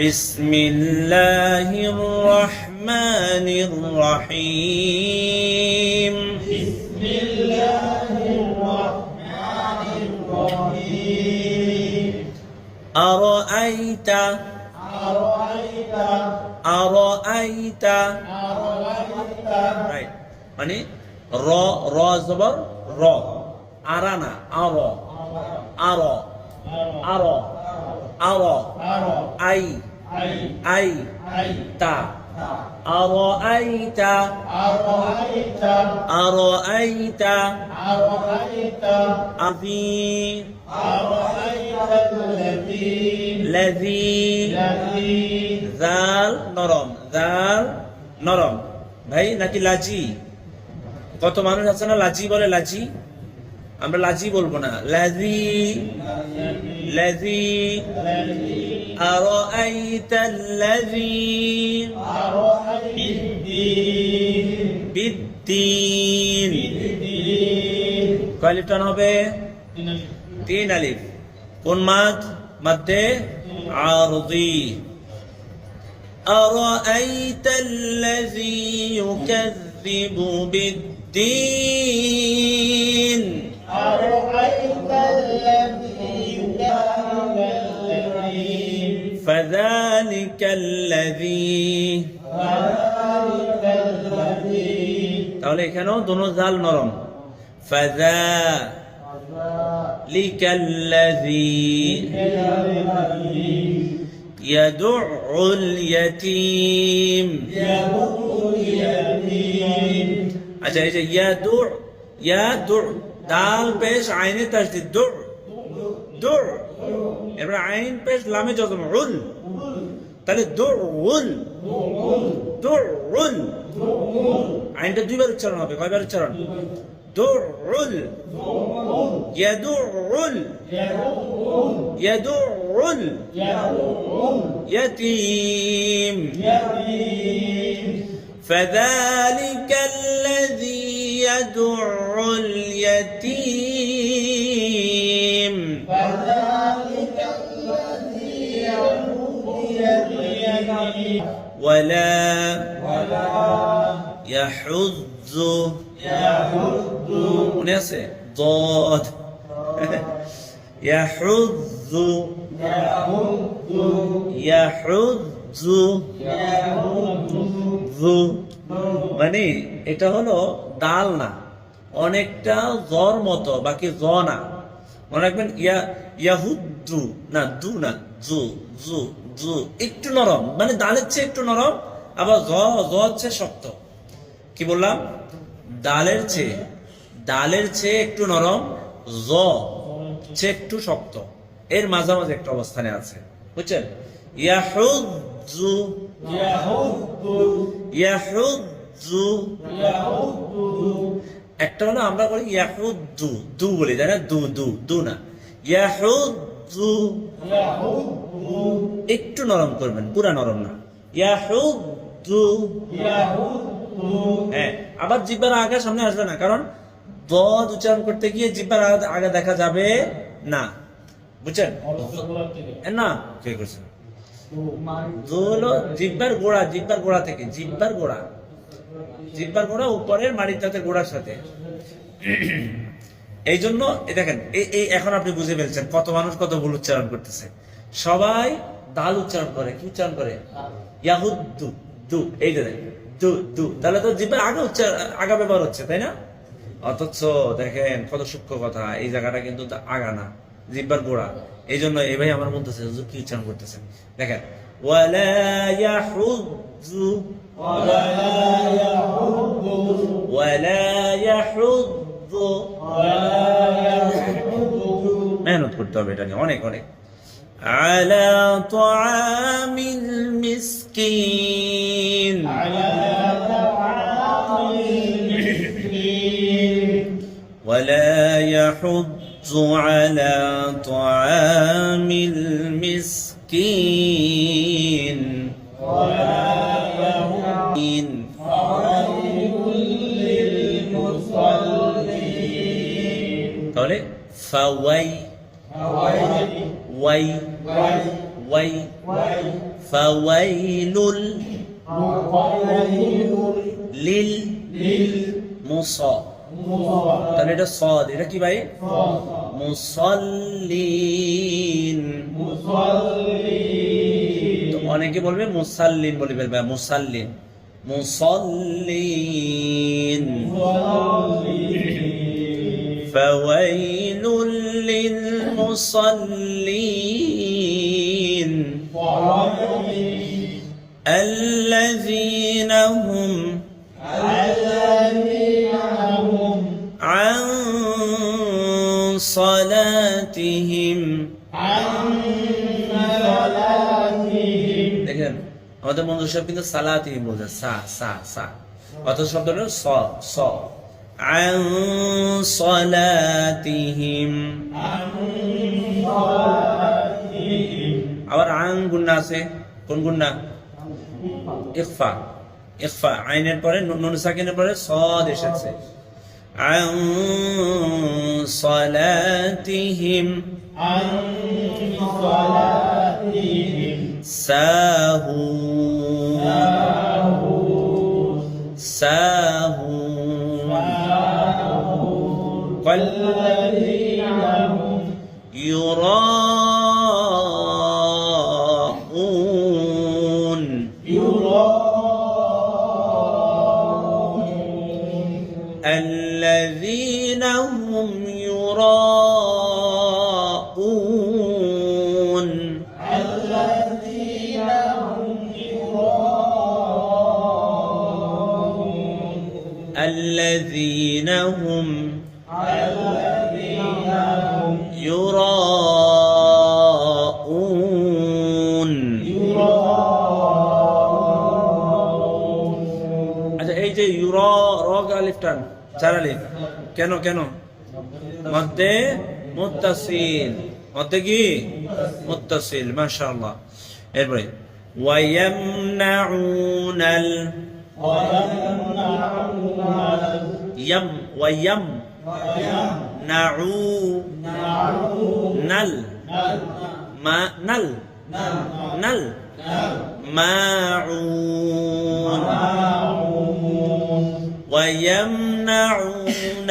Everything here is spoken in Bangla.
বিসমিল্লাহির রহমানির রহিম। বিসমিল্লাহির রহমানির রহিম। আরাআইতা আরাআইতা আরাআইতা আরাআইতা। রাইট, মানে র র জবর র, আরানা আর আর আর আর আই আই আই আই তা আরাআইতা আরাআইতা আরাআইতা আরাআইতা আযী আরাআইতাল্লাযী লাযী লাযী। জাল নরম, জাল নরম ভাই, নাকি লাজি? কত মানুষ আছে না লাজি বলে? লাজি, আমরা লাজি বলবো না, লাজি লাজি। আরাআইতাল্লাযী বিদ্দীন, কয় আলিফ টান হবে? 3 আলিফ। কোন মাদ? মাদ্দে আরদি। আরাআইতাল্লাযী ইউকাযযিবু বিদ্দীন ফাযালিকাল্লাযী। তাহলে এখানেও দোনো জাল নরম। ফাযালিকাল্লাযী ইয়াদুউল ইয়াতীম। আচ্ছা, এই যে ইয়াদু, ইয়াদু দাল পেশ আইনে তাসদীদ দু দু, এবার আইন পেশ লামে জজম উল, তাহলে দুউল দুউল। আইনটা দুইবার উচ্চারণ হবে, কয়বার উচ্চারণ? দুউল ইয়াদুউল ইয়াদুউল ইয়াতীম। فذلك الذي يدع اليتيم ولا يحض মনে আছে? ضاد يحض يحض মানে এটা হলো দাল না, অনেকটা জ্বর মতো, বাকি জ না। মনে রাখবেন, ইয়াহুদ্দু না, দু না, জু জু জু, একটু নরম, মানে দালের চেয়ে একটু নরম, আবার জ জ হচ্ছে শক্ত। কি বললাম? দালের চেয়ে একটু নরম, জ চেয়ে একটু শক্ত, এর মাঝামাঝি একটা অবস্থানে আছে, বুঝছেন? ইয়াহুদ্দু ইয়াহুদ্দু। একটা হলো আমরা বলি ইয়াহুদ্দু, দু বলি, তাই না? দু দু দু না, ইয়াহুদ্দু একটু নরম করবেন, পুরা নরম না। ইয়াহুদ্দু, হ্যাঁ। আবার জিহ্বার আগা সামনে আসবে না, কারণ দদ উচ্চারণ করতে গিয়ে জিহ্বার আগা দেখা যাবে না, বুঝছেন না? কে করছেন? জিহ্বার গোড়া, জিহ্বার গোড়া থেকে, জিহ্বার গোড়া উপরের মাড়ির দাঁতের গোড়ার সাথে। এই জন্য দেখেন, এই এখন আপনি বুঝে ফেলছেন কত মানুষ কত ভুল উচ্চারণ করতেছে। সবাই দাল উচ্চারণ করে, কি উচ্চারণ করে? ইয়াহুদ্দু দু, এই যে দু দু, তাহলে তো জিহ্বার আগা ব্যবহার হচ্ছে, তাই না? অথচ দেখেন কত সূক্ষ্ম কথা, এই জায়গাটা কিন্তু আগা না, জিহ্বার গোড়া। এই জন্য এই ভাই আমার বলতেছে হুজুর কি উচ্চারণ করতেছেন, দেখেন ওয়ালা ইয়াহুদ্দু ওয়ালা ইয়াহুদ্দু। মেহনত করতে হবে এটা নিয়ে অনেক অনেক। আলা তাআমিল মিসকিন ওয়ালা ইয়াহুদ্দু আলা তাআমিল মিসকিন তাহলে ফাওয়াই ওয়াই ওয়াই ফাওয়াইলুল লিল মুসা তাহলে এটা সদ এটা কি ভাই মুসাল্লিন তো অনেকে বলবে মুসাল্লিন বলে ফেলবে মুসাল্লিন মুসাল্লিন ফাওয়াইলুল লিল মুসাল্লিন الذين هم عن صلاتهم দেখেন আমাদের মন্দির সাহেব কিন্তু সালাতিহিম বলছে সা সা সা অত শব্দটা স স عن صلاتهم আবার আন গুন্না আছে কোন গুন্না ইখফা ইখফা আইনের পরে নুন সাকিনের পরে সাদ এসেছে عن صلاتهم ساهون ساهون والذين هم يراءون الذين هم يراءون الذين هم يراءون আচ্ছা এই যে ইউরা র আলিফ টান চার আলিফ কেন কেন মধ্যে মুত্তাসিল মধ্যে কি মুত্তাসিল মাশাআল্লাহ এরপরে ওয়ায়ামনাউনাল ইয়াম ওয়ায়াম নাউ নাল মা নাল নাল মাউন ويمنعون